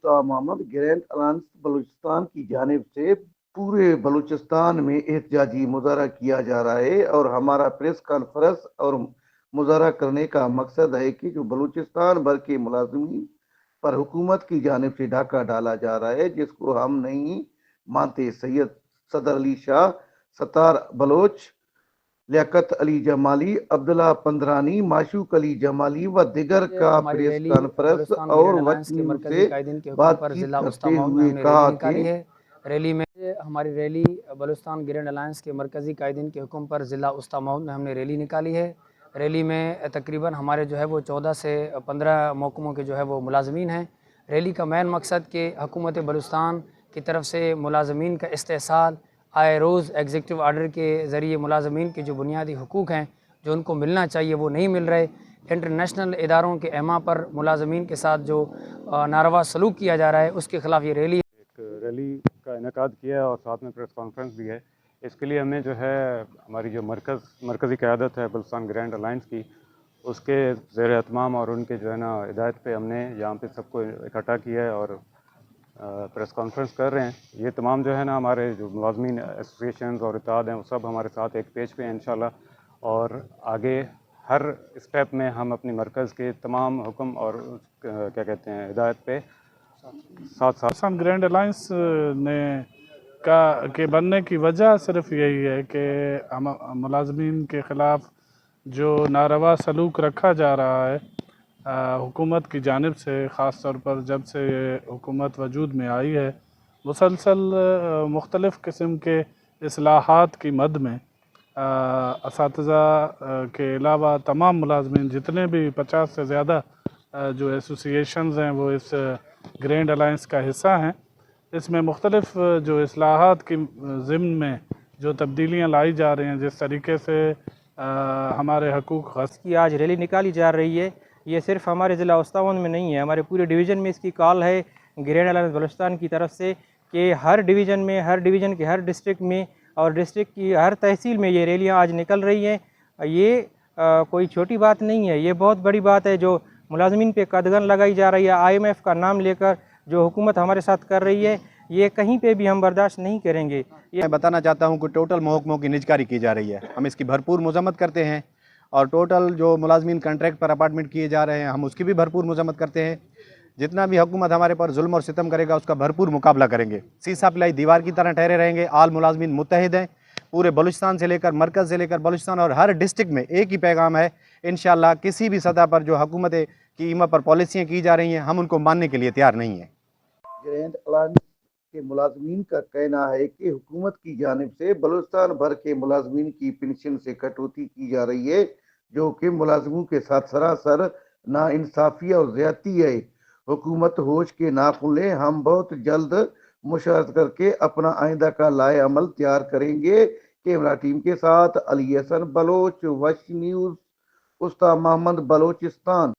उस्ताद Mohammad grand alliance Balochistan की जानिब से पूरे बलूचिस्तान में एहतजाजी मुजाहरा किया जा रहा है और हमारा प्रेस कॉन्फ्रेंस और मुजाहरा करने का मकसद है कि जो बलूचिस्तान भर के मुलाजिमीन पर हुकूमत की जानिब से डाका डाला जा रहा है, जिसको हम नहीं मानते। सैयद सदर अली शाह, सतार बलोच, लियाकत अली जमाली, अब्दुल्ला पंद्रानी, माशूक अली जमाली व दिगर का हमारी प्रेस रैली कॉन्फ्रेंस बलूचिस्तान और ग्रैंड वक्फ अलायंस के न्यूज मरकजी से कायदीन के हुक्म पर बातचीत ज़िला करते उस्तामाउद में हुए हमने कहा रैली कि निकाली है। रैली में हमारी रैली बलूचिस्तान ग्रैंड अलायंस के मरकजी कायदीन के हुक्म पर ज़िला उस्तामाउद में हमने रैली निकाली है। रैली में तकरीबन हमारे जो है वो 14 से 15 महकमों के जो है वो मुलाजमीन हैं। रैली का मेन मकसद कि हुकूमत बलूचिस्तान की तरफ से मुलाजमीन का इस्तेहसाल, आए रोज़ एग्जीक्यूटिव आर्डर के ज़रिए मुलाजमीन के जो बुनियादी हुकूक़ हैं जो उनको मिलना चाहिए वो नहीं मिल रहे, इंटरनेशनल इदारों के एमा पर मुलाजमीन के साथ जो नारवा सलूक किया जा रहा है उसके ख़िलाफ़ ये रैली एक रैली का इनेकाद किया है और साथ में प्रेस कॉन्फ्रेंस भी है। इसके लिए हमें जो है हमारी जो मरकज़ी क़यादत है बलूचिस्तान ग्रैंड अलायंस की, उसके ज़ेर एहतमाम और उनके जो है ना हिदायत पे हमने यहाँ पे सबको इकट्ठा किया है और प्रेस कॉन्फ्रेंस कर रहे हैं। ये तमाम जो है ना हमारे जो मुलाज़मीन एसोसिएशंस और इत्तेहाद हैं वो सब हमारे साथ एक पेज पे हैं इंशाल्लाह, और आगे हर स्टेप में हम अपनी मरकज़ के तमाम हुक्म और क्या कहते हैं हिदायत पे साथ बलूचिस्तान ग्रैंड अलायंस ने के बनने की वजह सिर्फ यही है कि हम मुलाजमीन के ख़िलाफ़ जो नारवा सलूक रखा जा रहा है हुकूमत की जानिब से, ख़ास तौर पर जब से हुकूमत वजूद में आई है, मुसलसल मुख्तलिफ़ किस्म के इस्लाहात की मद में असातिज़ा के अलावा तमाम मुलाजमीन जितने भी 50 से ज़्यादा जो एसोसिएशंस हैं वो इस ग्रैंड अलायंस का हिस्सा हैं। इसमें मुख्तलिफ़ जो इस्लाहात की ज़िम्न में जो तब्दीलियाँ लाई जा रही हैं, जिस तरीके से हमारे हकूक़ की आज रैली निकाली जा रही है, ये सिर्फ हमारे ज़िला उस्तामाउद में नहीं है, हमारे पूरे डिवीज़न में इसकी कॉल है ग्रैंड अलायंस बलूचिस्तान की तरफ से कि हर डिवीज़न में, हर डिवीज़न के हर डिस्ट्रिक्ट में और डिस्ट्रिक्ट की हर तहसील में ये रैलियाँ आज निकल रही हैं। ये कोई छोटी बात नहीं है, ये बहुत बड़ी बात है जो मुलाजमीन पे कदगन लगाई जा रही है। IMF का नाम लेकर जो हुकूमत हमारे साथ कर रही है, ये कहीं पे भी हम बर्दाश्त नहीं करेंगे। मैं बताना चाहता हूँ कि टोटल महकमों की निजकारी की जा रही है, हम इसकी भरपूर मज़म्मत करते हैं, और टोटल जो मुलाजमीन कॉन्ट्रैक्ट पर अपार्टमेंट किए जा रहे हैं हम उसकी भी भरपूर मज़म्मत करते हैं। जितना भी हुकूमत हमारे पर जुल्म और सितम करेगा उसका भरपूर मुकाबला करेंगे। सीसा पिलाई दीवार की तरह ठहरे रहेंगे। आल मुलाजमीन मुत्तहिद हैं, पूरे बलूचिस्तान से लेकर मरकज़ से लेकर बलूचिस्तान और हर डिस्ट्रिक्ट में एक ही पैगाम है। इंशाअल्लाह किसी भी सतह पर जो हुकूमत की ईमा पर पॉलिसियाँ की जा रही हैं हम उनको मानने के लिए तैयार नहीं हैं। ग्रैंड अलायंस के मुलाजमीन का कहना है कि हुकूमत की जानिब से बलूचिस्तान भर के मुलाजमीन की पेंशन से कटौती की जा रही है, जो कि मुलाजमों के साथ सरासर नाइंसाफ़ी और ज़्यादती है। हुकूमत होश के नाखुन ले, हम बहुत जल्द मुशावरत करके अपना आइंदा का लाए अमल तैयार करेंगे। कैमरा टीम के साथ अली हसन बलोच, वश न्यूज़, उस्ताद मोहम्मद, बलोचिस्तान।